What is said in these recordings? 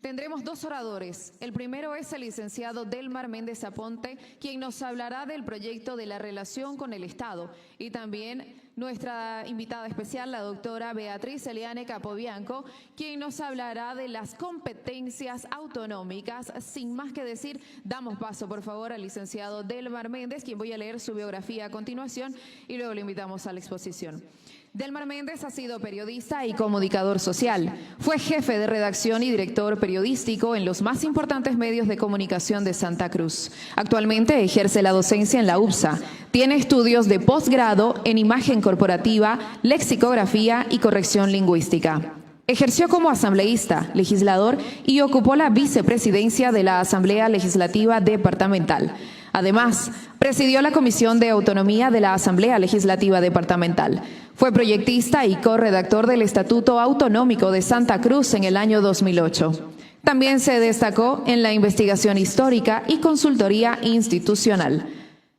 Tendremos dos oradores. El primero es el licenciado Delmar Méndez Aponte, quien nos hablará del proyecto de la relación con el Estado, y también nuestra invitada especial, la doctora Beatriz Eliane Capobianco, quien nos hablará de las competencias autonómicas. Sin más que decir, damos paso, por favor, al licenciado Delmar Méndez, quien voy a leer su biografía a continuación, y luego lo invitamos a la exposición. Delmar Méndez ha sido periodista y comunicador social. Fue jefe de redacción y director periodístico en los más importantes medios de comunicación de Santa Cruz. Actualmente ejerce la docencia en la UPSA. Tiene estudios de posgrado en imagen corporativa, lexicografía y corrección lingüística. Ejerció como asambleísta, legislador y ocupó la vicepresidencia de la Asamblea Legislativa Departamental. Además, presidió la Comisión de Autonomía de la Asamblea Legislativa Departamental. Fue proyectista y corredactor del Estatuto Autonómico de Santa Cruz en el año 2008. También se destacó en la investigación histórica y consultoría institucional.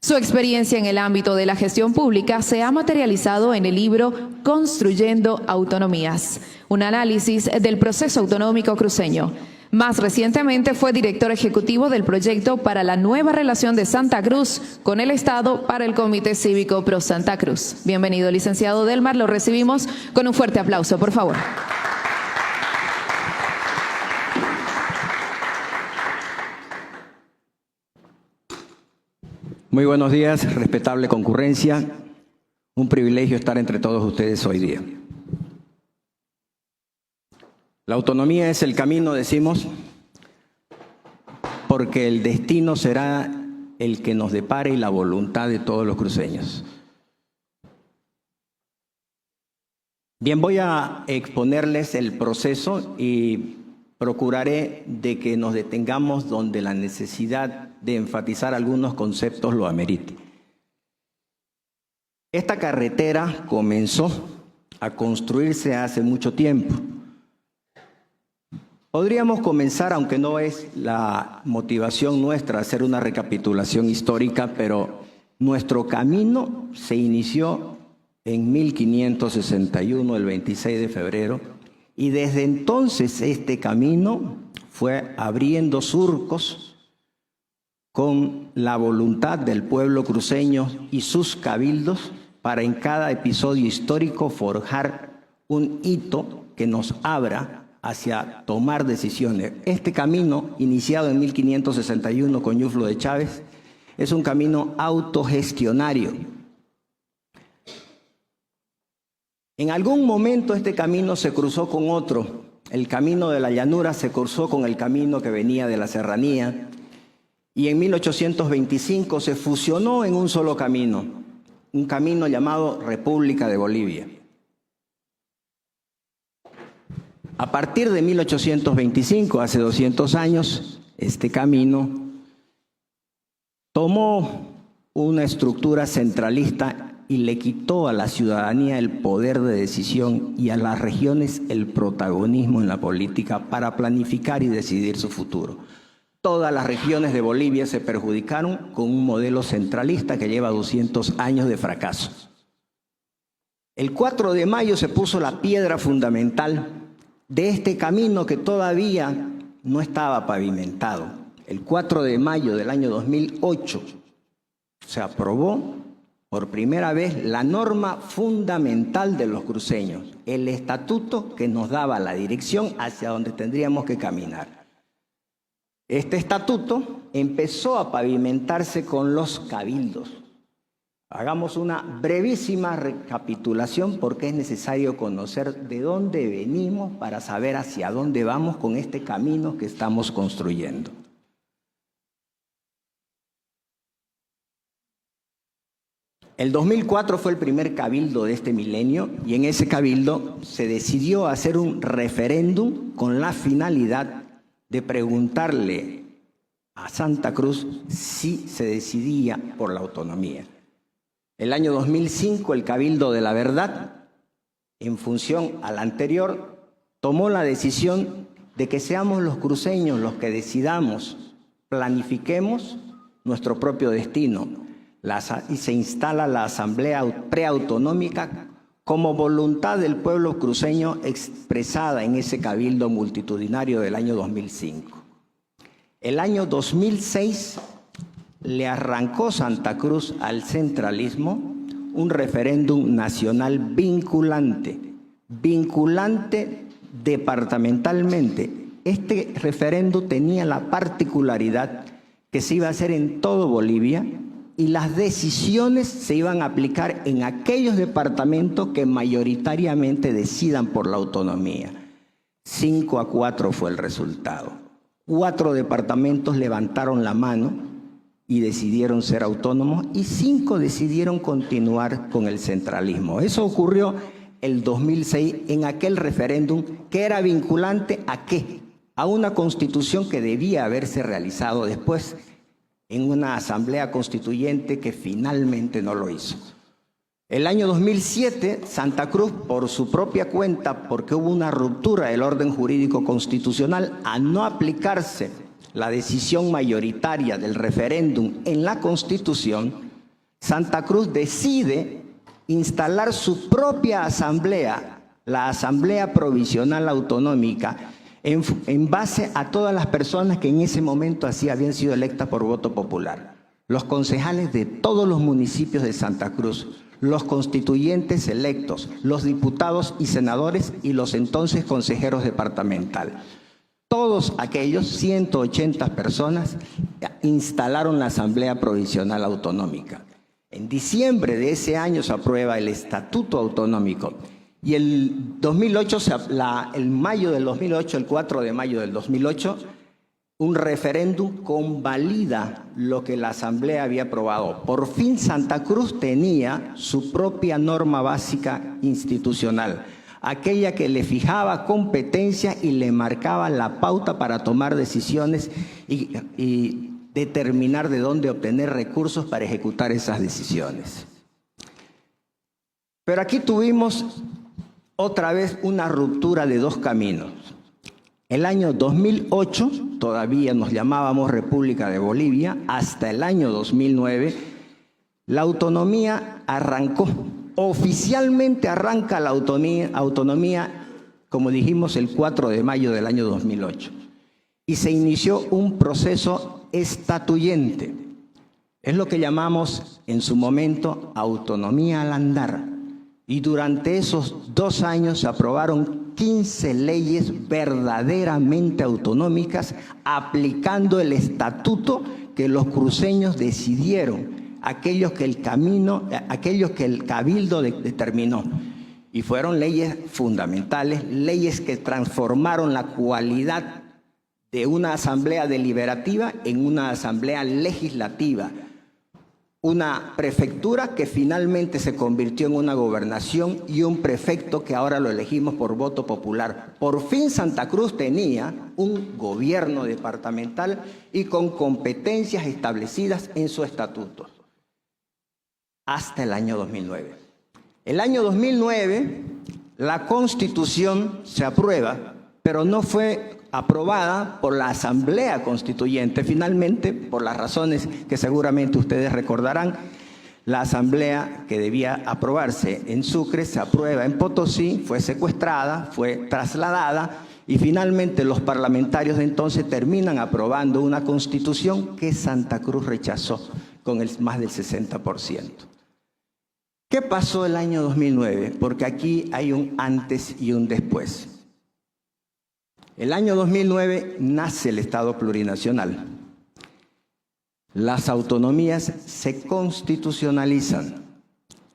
Su experiencia en el ámbito de la gestión pública se ha materializado en el libro Construyendo Autonomías, un análisis del proceso autonómico cruceño. Más recientemente fue director ejecutivo del proyecto para la nueva relación de Santa Cruz con el Estado para el Comité Cívico Pro Santa Cruz. Bienvenido, licenciado Delmar. Lo recibimos con un fuerte aplauso, por favor. Muy buenos días, respetable concurrencia. Un privilegio estar entre todos ustedes hoy día. La autonomía es el camino, decimos, porque el destino será el que nos depare y la voluntad de todos los cruceños. Bien, voy a exponerles el proceso y procuraré de que nos detengamos donde la necesidad de enfatizar algunos conceptos lo amerite. Esta carretera comenzó a construirse hace mucho tiempo. Podríamos comenzar, aunque no es la motivación nuestra, hacer una recapitulación histórica, pero nuestro camino se inició en 1561, el 26 de febrero, y desde entonces este camino fue abriendo surcos con la voluntad del pueblo cruceño y sus cabildos para en cada episodio histórico forjar un hito que nos abra hacia tomar decisiones. Este camino, iniciado en 1561 con Ñuflo de Chávez, es un camino autogestionario. En algún momento este camino se cruzó con otro. El camino de la llanura se cruzó con el camino que venía de la serranía. Y en 1825 se fusionó en un solo camino, un camino llamado República de Bolivia. A partir de 1825, hace 200 años, este camino tomó una estructura centralista y le quitó a la ciudadanía el poder de decisión y a las regiones el protagonismo en la política para planificar y decidir su futuro. Todas las regiones de Bolivia se perjudicaron con un modelo centralista que lleva 200 años de fracaso. El 4 de mayo se puso la piedra fundamental de este camino que todavía no estaba pavimentado. El 4 de mayo del año 2008 se aprobó por primera vez la norma fundamental de los cruceños, el estatuto que nos daba la dirección hacia donde tendríamos que caminar. Este estatuto empezó a pavimentarse con los cabildos. Hagamos una brevísima recapitulación porque es necesario conocer de dónde venimos para saber hacia dónde vamos con este camino que estamos construyendo. El 2004 fue el primer cabildo de este milenio y en ese cabildo se decidió hacer un referéndum con la finalidad de preguntarle a Santa Cruz si se decidía por la autonomía. El año 2005, el Cabildo de la Verdad, en función al anterior, tomó la decisión de que seamos los cruceños los que decidamos, planifiquemos nuestro propio destino. Y se instala la Asamblea Preautonómica como voluntad del pueblo cruceño expresada en ese cabildo multitudinario del año 2005. El año 2006 le arrancó Santa Cruz al centralismo un referéndum nacional vinculante departamentalmente. Este referéndum tenía la particularidad que se iba a hacer en todo Bolivia y las decisiones se iban a aplicar en aquellos departamentos que mayoritariamente decidan por la autonomía. 5-4 fue el resultado. 4 departamentos levantaron la mano y decidieron ser autónomos y 5 decidieron continuar con el centralismo. Eso ocurrió el 2006 en aquel referéndum que era vinculante ¿a qué? A una constitución que debía haberse realizado después en una asamblea constituyente que finalmente no lo hizo. El año 2007, Santa Cruz, por su propia cuenta, porque hubo una ruptura del orden jurídico constitucional, a no aplicarse la decisión mayoritaria del referéndum en la Constitución, Santa Cruz decide instalar su propia asamblea, la Asamblea Provisional Autonómica, en base a todas las personas que en ese momento así habían sido electas por voto popular. Los concejales de todos los municipios de Santa Cruz, los constituyentes electos, los diputados y senadores y los entonces consejeros departamentales. Todos aquellos 180 personas instalaron la Asamblea Provisional Autonómica. En diciembre de ese año se aprueba el Estatuto Autonómico y el 2008, el mayo del 2008, el 4 de mayo del 2008, un referéndum convalida lo que la Asamblea había aprobado. Por fin Santa Cruz tenía su propia norma básica institucional, aquella que le fijaba competencia y le marcaba la pauta para tomar decisiones y determinar de dónde obtener recursos para ejecutar esas decisiones. Pero aquí tuvimos otra vez una ruptura de 2 caminos. El año 2008, todavía nos llamábamos República de Bolivia, hasta el año 2009, la autonomía arrancó. Oficialmente arranca la autonomía, como dijimos, el 4 de mayo del año 2008. Y se inició un proceso estatuyente. Es lo que llamamos en su momento autonomía al andar. Y durante esos 2 años se aprobaron 15 leyes verdaderamente autonómicas aplicando el estatuto que los cruceños decidieron, aquellos que el cabildo determinó. Y fueron leyes fundamentales, leyes que transformaron la cualidad de una asamblea deliberativa en una asamblea legislativa. Una prefectura que finalmente se convirtió en una gobernación y un prefecto que ahora lo elegimos por voto popular. Por fin Santa Cruz tenía un gobierno departamental y con competencias establecidas en su estatuto. Hasta el año 2009. El año 2009 la Constitución se aprueba, pero no fue aprobada por la Asamblea Constituyente. Finalmente, por las razones que seguramente ustedes recordarán, la Asamblea que debía aprobarse en Sucre se aprueba en Potosí, fue secuestrada, fue trasladada y finalmente los parlamentarios de entonces terminan aprobando una Constitución que Santa Cruz rechazó con más del 60%. ¿Qué pasó el año 2009? Porque aquí hay un antes y un después. El año 2009 nace el Estado plurinacional. Las autonomías se constitucionalizan.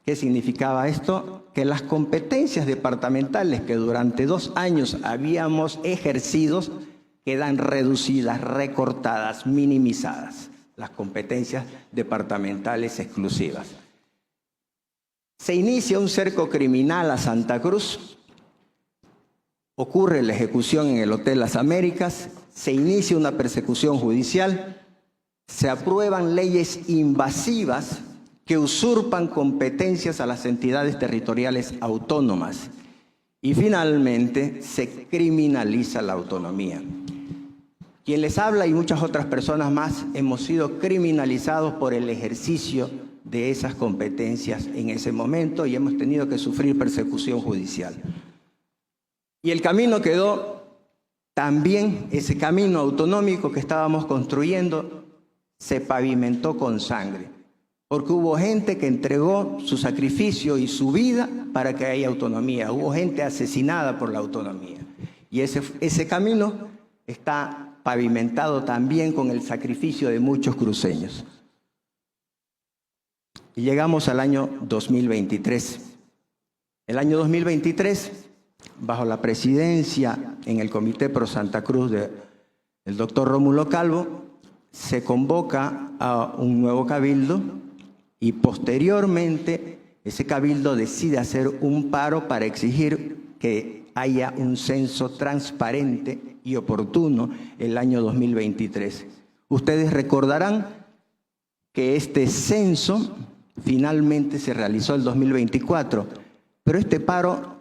¿Qué significaba esto? Que las competencias departamentales que durante 2 años habíamos ejercido quedan reducidas, recortadas, minimizadas. Las competencias departamentales exclusivas. Se inicia un cerco criminal a Santa Cruz. Ocurre la ejecución en el Hotel Las Américas, se inicia una persecución judicial, se aprueban leyes invasivas que usurpan competencias a las entidades territoriales autónomas y finalmente se criminaliza la autonomía. Quien les habla y muchas otras personas más hemos sido criminalizados por el ejercicio de esas competencias en ese momento y hemos tenido que sufrir persecución judicial. Y el camino quedó también, ese camino autonómico que estábamos construyendo, se pavimentó con sangre, porque hubo gente que entregó su sacrificio y su vida para que haya autonomía. Hubo gente asesinada por la autonomía. Y ese camino está pavimentado también con el sacrificio de muchos cruceños. Y llegamos al año 2023. El año 2023, bajo la presidencia en el Comité Pro Santa Cruz del doctor Rómulo Calvo, se convoca a un nuevo cabildo y posteriormente ese cabildo decide hacer un paro para exigir que haya un censo transparente y oportuno el año 2023. Ustedes recordarán que este censo finalmente se realizó el 2024, pero este paro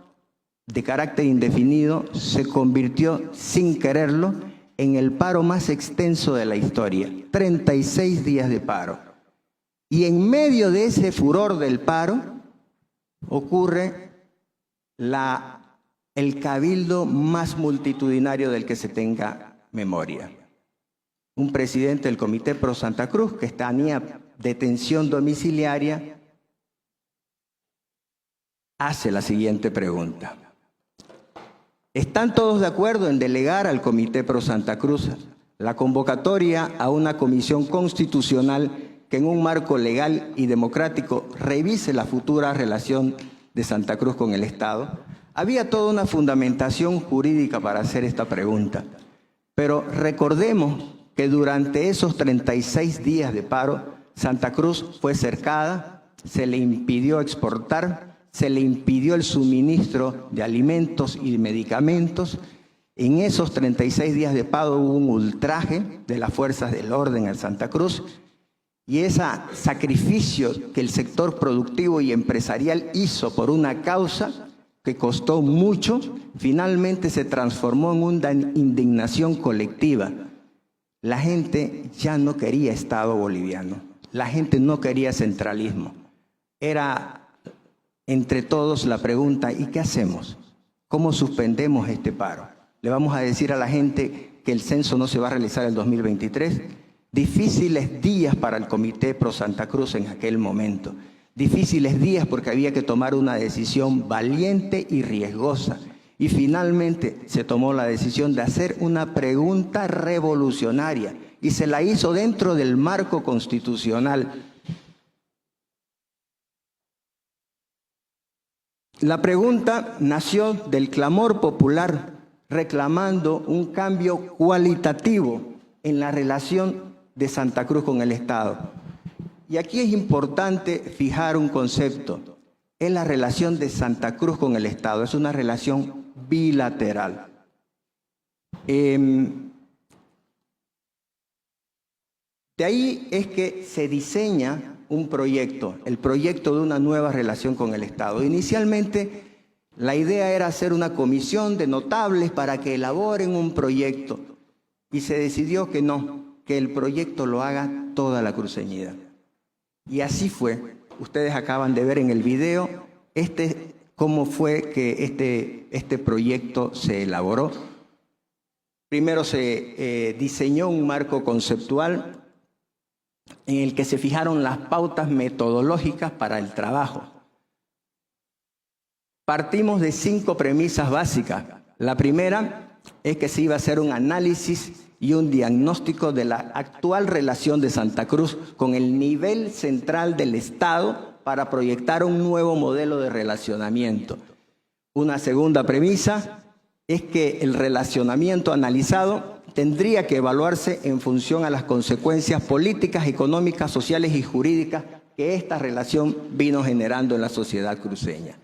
de carácter indefinido se convirtió sin quererlo en el paro más extenso de la historia, 36 días de paro. Y en medio de ese furor del paro ocurre el cabildo más multitudinario del que se tenga memoria. Un presidente del Comité Pro Santa Cruz que tenía detención domiciliaria hace la siguiente pregunta. ¿Están todos de acuerdo en delegar al Comité Pro Santa Cruz la convocatoria a una comisión constitucional que en un marco legal y democrático revise la futura relación de Santa Cruz con el Estado? Había toda una fundamentación jurídica para hacer esta pregunta, pero recordemos que durante esos 36 días de paro, Santa Cruz fue cercada, se le impidió exportar, se le impidió el suministro de alimentos y medicamentos. En esos 36 días de paro hubo un ultraje de las fuerzas del orden en Santa Cruz y ese sacrificio que el sector productivo y empresarial hizo por una causa que costó mucho, finalmente se transformó en una indignación colectiva. La gente ya no quería Estado boliviano, la gente no quería centralismo. Era entre todos la pregunta, ¿y qué hacemos? ¿Cómo suspendemos este paro? ¿Le vamos a decir a la gente que el censo no se va a realizar el 2023? Difíciles días para el Comité Pro Santa Cruz en aquel momento. Difíciles días porque había que tomar una decisión valiente y riesgosa. Y finalmente se tomó la decisión de hacer una pregunta revolucionaria y se la hizo dentro del marco constitucional. La pregunta nació del clamor popular reclamando un cambio cualitativo en la relación de Santa Cruz con el Estado. Y aquí es importante fijar un concepto. Es la relación de Santa Cruz con el Estado. Es una relación bilateral. De ahí es que se diseña un proyecto, el proyecto de una nueva relación con el Estado. Inicialmente, la idea era hacer una comisión de notables para que elaboren un proyecto y se decidió que no, que el proyecto lo haga toda la cruceñidad. Y así fue. Ustedes acaban de ver en el video cómo fue que este proyecto se elaboró. Primero se diseñó un marco conceptual en el que se fijaron las pautas metodológicas para el trabajo. Partimos de 5 premisas básicas. La primera es que se iba a hacer un análisis y un diagnóstico de la actual relación de Santa Cruz con el nivel central del Estado para proyectar un nuevo modelo de relacionamiento. Una segunda premisa es que el relacionamiento analizado tendría que evaluarse en función a las consecuencias políticas, económicas, sociales y jurídicas que esta relación vino generando en la sociedad cruceña.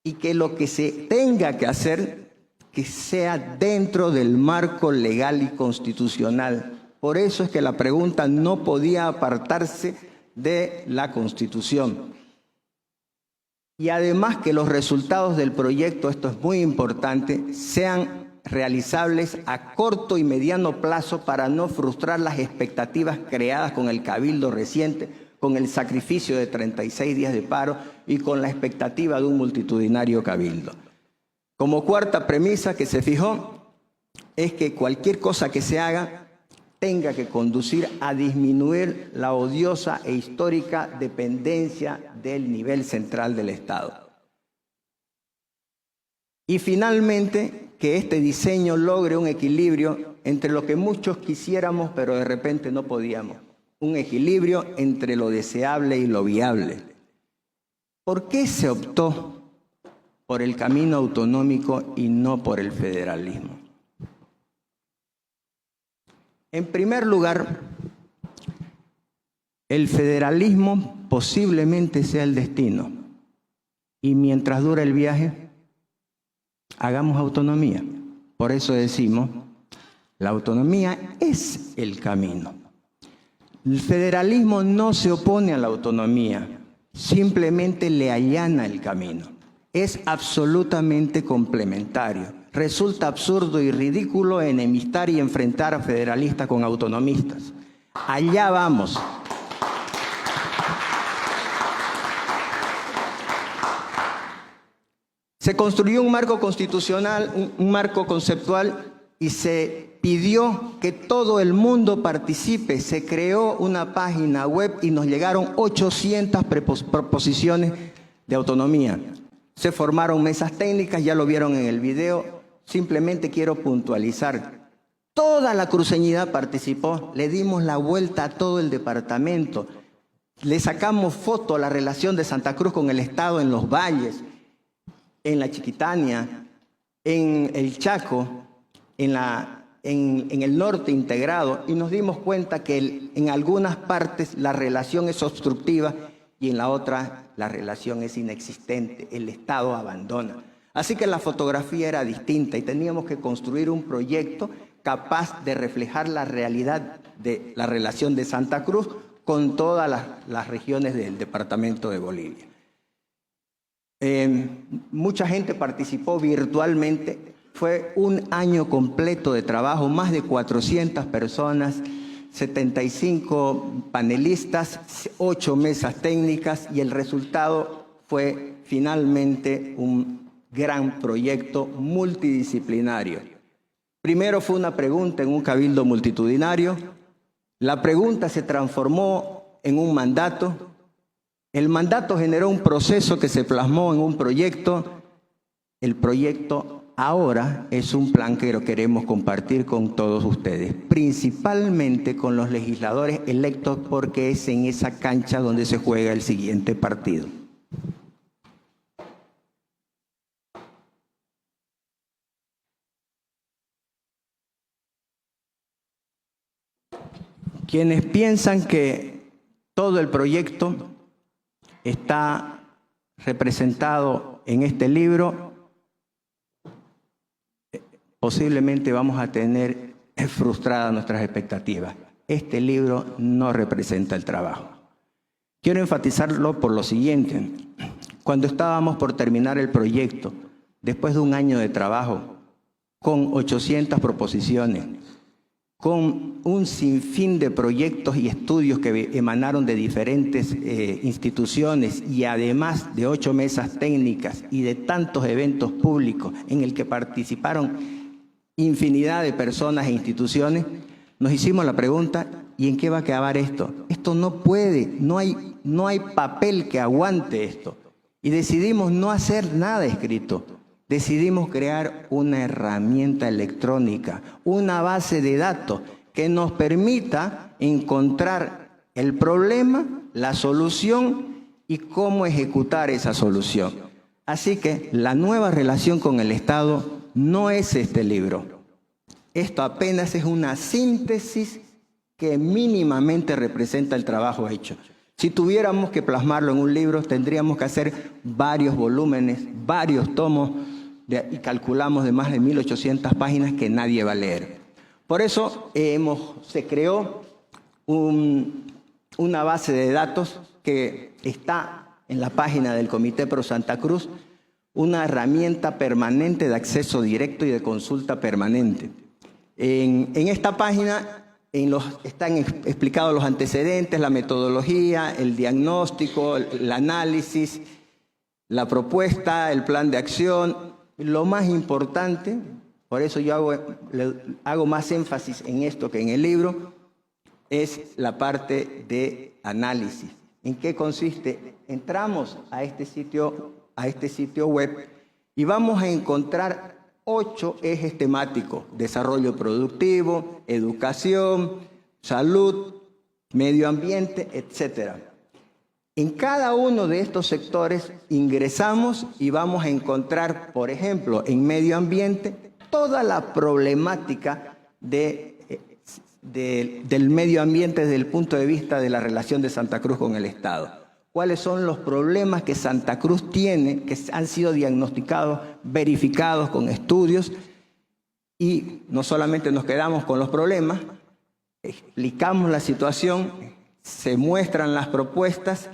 Y que lo que se tenga que hacer, que sea dentro del marco legal y constitucional. Por eso es que la pregunta no podía apartarse de la Constitución. Y además que los resultados del proyecto, esto es muy importante, sean realizables a corto y mediano plazo para no frustrar las expectativas creadas con el cabildo reciente, con el sacrificio de 36 días de paro y con la expectativa de un multitudinario cabildo. Como cuarta premisa que se fijó es que cualquier cosa que se haga tenga que conducir a disminuir la odiosa e histórica dependencia del nivel central del Estado. Y finalmente, que este diseño logre un equilibrio entre lo que muchos quisiéramos, pero de repente no podíamos. Un equilibrio entre lo deseable y lo viable. ¿Por qué se optó por el camino autonómico y no por el federalismo? En primer lugar, el federalismo posiblemente sea el destino. Y mientras dura el viaje, hagamos autonomía. Por eso decimos, la autonomía es el camino. El federalismo no se opone a la autonomía, simplemente le allana el camino. Es absolutamente complementario. Resulta absurdo y ridículo enemistar y enfrentar a federalistas con autonomistas. Allá vamos. Se construyó un marco constitucional, un marco conceptual, y se pidió que todo el mundo participe. Se creó una página web y nos llegaron 800 proposiciones de autonomía. Se formaron mesas técnicas, ya lo vieron en el video. Simplemente quiero puntualizar. Toda la cruceñidad participó, le dimos la vuelta a todo el departamento. Le sacamos foto a la relación de Santa Cruz con el Estado en los valles, en la Chiquitania, en el Chaco, en el norte integrado, y nos dimos cuenta que en algunas partes la relación es obstructiva y en la otra la relación es inexistente, el Estado abandona. Así que la fotografía era distinta y teníamos que construir un proyecto capaz de reflejar la realidad de la relación de Santa Cruz con todas las regiones del departamento de Bolivia. Mucha gente participó virtualmente. Fue un año completo de trabajo, más de 400 personas, 75 panelistas, 8 mesas técnicas, y el resultado fue finalmente un gran proyecto multidisciplinario. Primero fue una pregunta en un cabildo multitudinario. La pregunta se transformó en un mandato. El mandato generó un proceso que se plasmó en un proyecto. El proyecto ahora es un plan que lo queremos compartir con todos ustedes, principalmente con los legisladores electos, porque es en esa cancha donde se juega el siguiente partido. Quienes piensan que todo el proyecto está representado en este libro, posiblemente vamos a tener frustradas nuestras expectativas. Este libro no representa el trabajo. Quiero enfatizarlo por lo siguiente. Cuando estábamos por terminar el proyecto, después de un año de trabajo, con 800 proposiciones, con un sinfín de proyectos y estudios que emanaron de diferentes instituciones, y además de 8 mesas técnicas y de tantos eventos públicos en el que participaron infinidad de personas e instituciones, nos hicimos la pregunta: ¿y en qué va a acabar esto? Esto no puede, no hay papel que aguante esto. Y decidimos no hacer nada escrito. Decidimos crear una herramienta electrónica, una base de datos que nos permita encontrar el problema, la solución y cómo ejecutar esa solución. Así que la nueva relación con el Estado no es este libro. Esto apenas es una síntesis que mínimamente representa el trabajo hecho. Si tuviéramos que plasmarlo en un libro, tendríamos que hacer varios volúmenes, varios tomos, y calculamos de más de 1800 páginas que nadie va a leer. Por eso se creó una base de datos que está en la página del Comité Pro Santa Cruz, una herramienta permanente de acceso directo y de consulta permanente. En esta página están explicados los antecedentes, la metodología, el diagnóstico, el análisis, la propuesta, el plan de acción. Lo más importante, por eso yo hago más énfasis en esto que en el libro, es la parte de análisis. ¿En qué consiste? Entramos a este sitio web y vamos a encontrar 8 ejes temáticos: desarrollo productivo, educación, salud, medio ambiente, etc. En cada uno de estos sectores ingresamos y vamos a encontrar, por ejemplo, en medio ambiente, toda la problemática del medio ambiente desde el punto de vista de la relación de Santa Cruz con el Estado. ¿Cuáles son los problemas que Santa Cruz tiene, que han sido diagnosticados, verificados con estudios? Y no solamente nos quedamos con los problemas, explicamos la situación, se muestran las propuestas,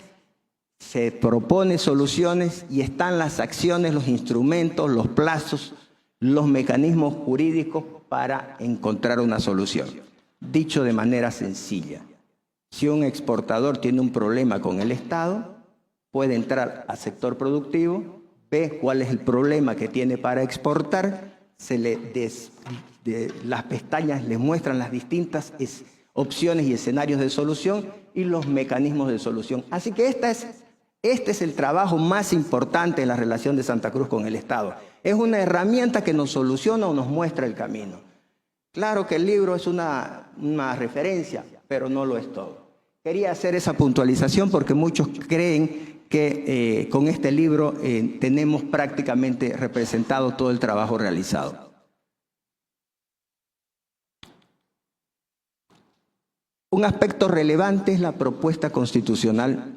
se proponen soluciones y están las acciones, los instrumentos, los plazos, los mecanismos jurídicos para encontrar una solución. Dicho de manera sencilla, si un exportador tiene un problema con el Estado, puede entrar al sector productivo, ve cuál es el problema que tiene para exportar, las pestañas le muestran las distintas opciones y escenarios de solución y los mecanismos de solución. Así que este es el trabajo más importante en la relación de Santa Cruz con el Estado. Es una herramienta que nos soluciona o nos muestra el camino. Claro que el libro es una referencia, pero no lo es todo. Quería hacer esa puntualización porque muchos creen que con este libro tenemos prácticamente representado todo el trabajo realizado. Un aspecto relevante es la propuesta constitucional,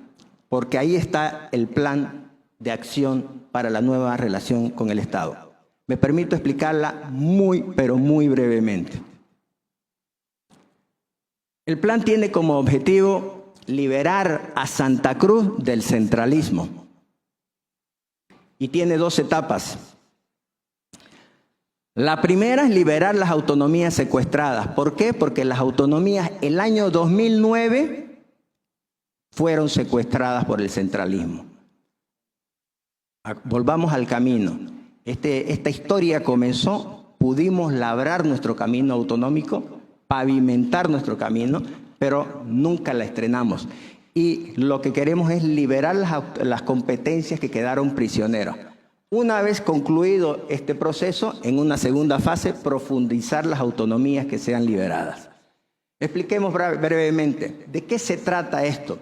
porque ahí está el plan de acción para la nueva relación con el Estado. Me permito explicarla pero muy brevemente. El plan tiene como objetivo liberar a Santa Cruz del centralismo y tiene 2 etapas. La primera es liberar las autonomías secuestradas. ¿Por qué? Porque las autonomías el año 2009 fueron secuestradas por el centralismo. Volvamos al camino. Esta historia comenzó, pudimos labrar nuestro camino autonómico, pavimentar nuestro camino, pero nunca la estrenamos. Y lo que queremos es liberar las competencias que quedaron prisioneras. Una vez concluido este proceso, en una segunda fase, profundizar las autonomías que sean liberadas. Expliquemos brevemente, ¿de qué se trata esto?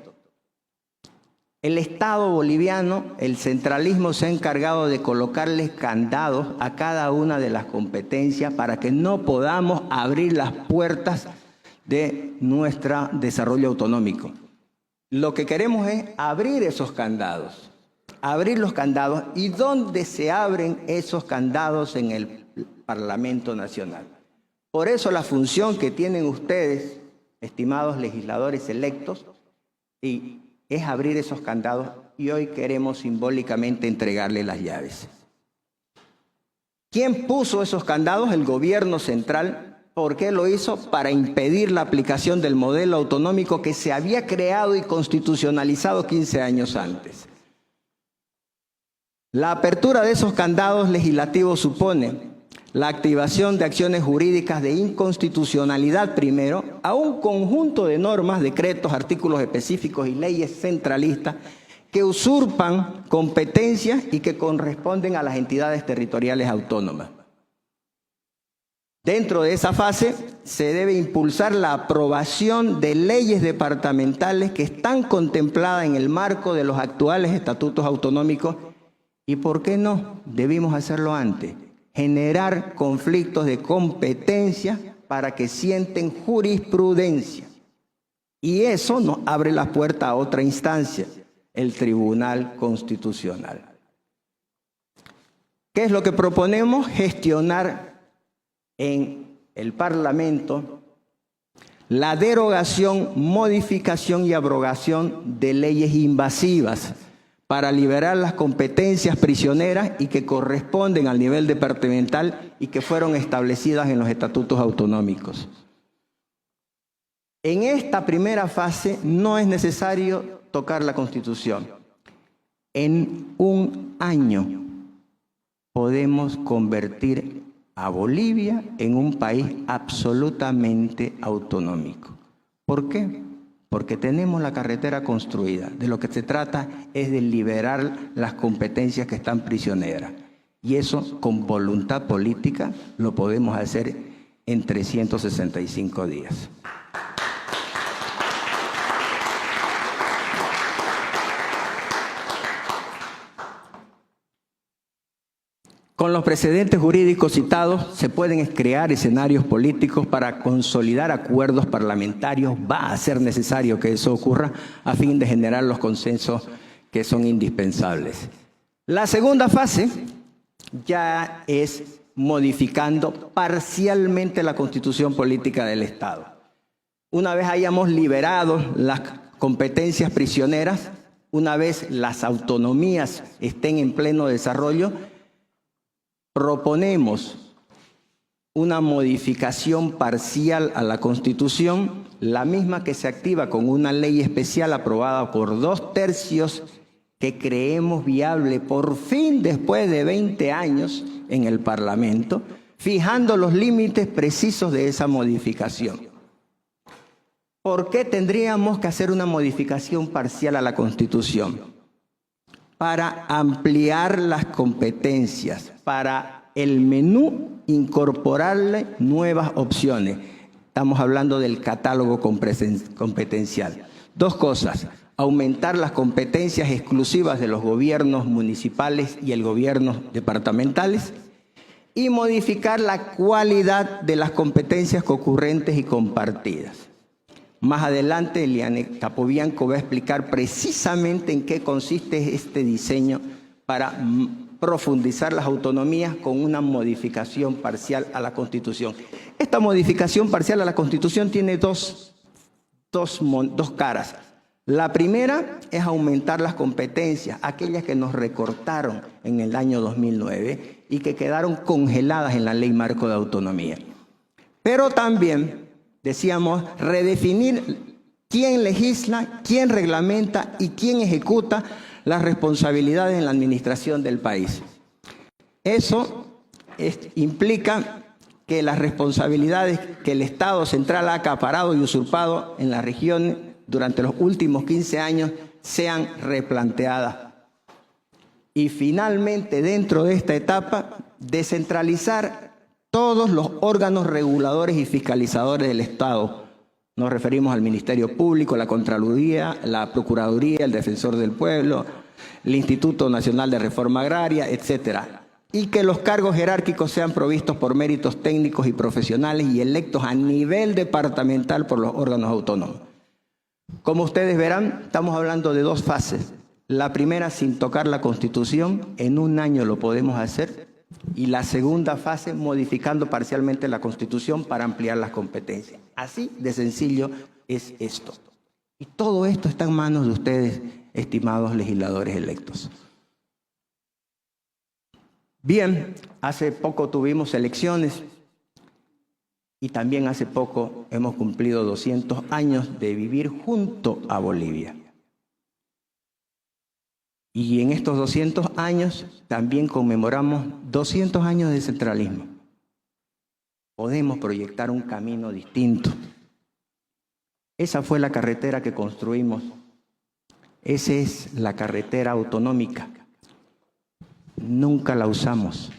El Estado boliviano, el centralismo, se ha encargado de colocarles candados a cada una de las competencias para que no podamos abrir las puertas de nuestro desarrollo autonómico. Lo que queremos es abrir esos candados. Abrir los candados. ¿Y dónde se abren esos candados? En el Parlamento Nacional. Por eso la función que tienen ustedes, estimados legisladores electos, es abrir esos candados, y hoy queremos simbólicamente entregarle las llaves. ¿Quién puso esos candados? El gobierno central. ¿Por qué lo hizo? Para impedir la aplicación del modelo autonómico que se había creado y constitucionalizado 15 años antes. La apertura de esos candados legislativos supone la activación de acciones jurídicas de inconstitucionalidad primero, a un conjunto de normas, decretos, artículos específicos y leyes centralistas que usurpan competencias y que corresponden a las entidades territoriales autónomas. Dentro de esa fase se debe impulsar la aprobación de leyes departamentales que están contempladas en el marco de los actuales estatutos autonómicos. ¿Y por qué no? Debimos hacerlo antes. Generar conflictos de competencia para que sienten jurisprudencia. Y eso nos abre la puerta a otra instancia, el Tribunal Constitucional. ¿Qué es lo que proponemos? Gestionar en el Parlamento la derogación, modificación y abrogación de leyes invasivas para liberar las competencias prisioneras y que corresponden al nivel departamental y que fueron establecidas en los estatutos autonómicos. En esta primera fase no es necesario tocar la Constitución. En un año podemos convertir a Bolivia en un país absolutamente autonómico. ¿Por qué? Porque tenemos la carretera construida. De lo que se trata es de liberar las competencias que están prisioneras. Y eso, con voluntad política, lo podemos hacer en 365 días. Con los precedentes jurídicos citados se pueden crear escenarios políticos para consolidar acuerdos parlamentarios. Va a ser necesario que eso ocurra a fin de generar los consensos que son indispensables. La segunda fase ya es modificando parcialmente la Constitución Política del Estado. Una vez hayamos liberado las competencias prisioneras, una vez las autonomías estén en pleno desarrollo, proponemos una modificación parcial a la Constitución, la misma que se activa con una ley especial aprobada por 2/3 que creemos viable por fin después de 20 años en el Parlamento, fijando los límites precisos de esa modificación. ¿Por qué tendríamos que hacer una modificación parcial a la Constitución? Para ampliar las competencias, para el menú incorporarle nuevas opciones. Estamos hablando del catálogo competencial. Dos cosas: aumentar las competencias exclusivas de los gobiernos municipales y el gobierno departamentales, y modificar la cualidad de las competencias concurrentes y compartidas. Más adelante, Eliane Capobianco va a explicar precisamente en qué consiste este diseño para profundizar las autonomías con una modificación parcial a la Constitución. Esta modificación parcial a la Constitución tiene dos caras. La primera es aumentar las competencias, aquellas que nos recortaron en el año 2009 y que quedaron congeladas en la Ley Marco de Autonomía. Pero también decíamos redefinir quién legisla, quién reglamenta y quién ejecuta las responsabilidades en la administración del país. Eso implica que las responsabilidades que el Estado central ha acaparado y usurpado en la región durante los últimos 15 años sean replanteadas. Y finalmente, dentro de esta etapa, descentralizar todos los órganos reguladores y fiscalizadores del Estado. Nos referimos al Ministerio Público, la Contraloría, la Procuraduría, el Defensor del Pueblo, el Instituto Nacional de Reforma Agraria, etcétera. Y que los cargos jerárquicos sean provistos por méritos técnicos y profesionales y electos a nivel departamental por los órganos autónomos. Como ustedes verán, estamos hablando de dos fases. La primera, sin tocar la Constitución, en un año lo podemos hacer. Y la segunda fase, modificando parcialmente la Constitución para ampliar las competencias. Así de sencillo es esto. Y todo esto está en manos de ustedes, estimados legisladores electos. Bien, hace poco tuvimos elecciones y también hace poco hemos cumplido 200 años de vivir junto a Bolivia. Y en estos 200 años también conmemoramos 200 años de centralismo. Podemos proyectar un camino distinto. Esa fue la carretera que construimos. Esa es la carretera autonómica. Nunca la usamos.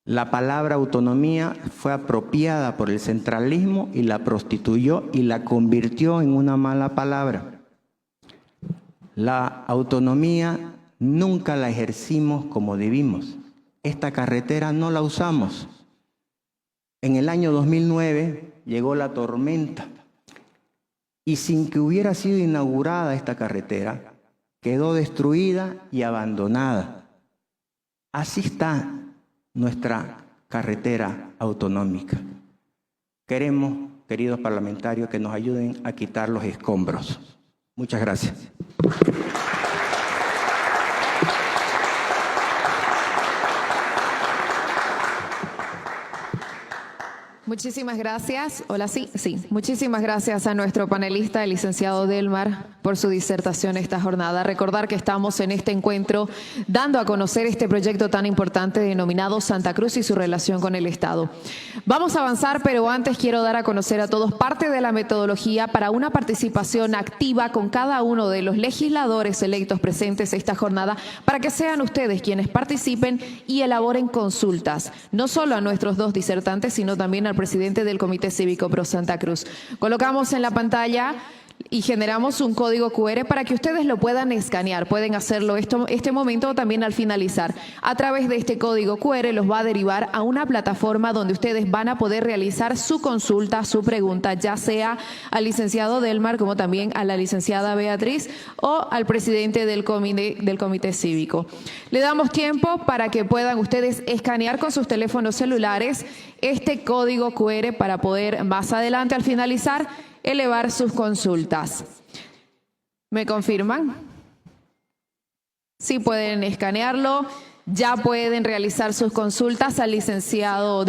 La palabra autonomía fue apropiada por el centralismo y la prostituyó y la convirtió en una mala palabra. La autonomía nunca la ejercimos como debimos. Esta carretera no la usamos. En el año 2009 llegó la tormenta y sin que hubiera sido inaugurada esta carretera, quedó destruida y abandonada. Así está nuestra carretera autonómica. Queremos, queridos parlamentarios, que nos ayuden a quitar los escombros. Muchas gracias. Muchísimas gracias. Hola, sí. Muchísimas gracias a nuestro panelista, el licenciado Delmar, por su disertación esta jornada. Recordar que estamos en este encuentro dando a conocer este proyecto tan importante denominado Santa Cruz y su relación con el Estado. Vamos a avanzar, pero antes quiero dar a conocer a todos parte de la metodología para una participación activa con cada uno de los legisladores electos presentes esta jornada, para que sean ustedes quienes participen y elaboren consultas, no solo a nuestros dos disertantes, sino también al presidente del Comité Cívico Pro Santa Cruz. Colocamos en la pantalla y generamos un código QR para que ustedes lo puedan escanear. Pueden hacerlo este momento o también al finalizar. A través de este código QR los va a derivar a una plataforma donde ustedes van a poder realizar su consulta, su pregunta, ya sea al licenciado Delmar como también a la licenciada Beatriz o al presidente del Comité Cívico. Le damos tiempo para que puedan ustedes escanear con sus teléfonos celulares este código QR para poder más adelante al finalizar elevar sus consultas. ¿Me confirman? Sí, pueden escanearlo. Ya pueden realizar sus consultas al licenciado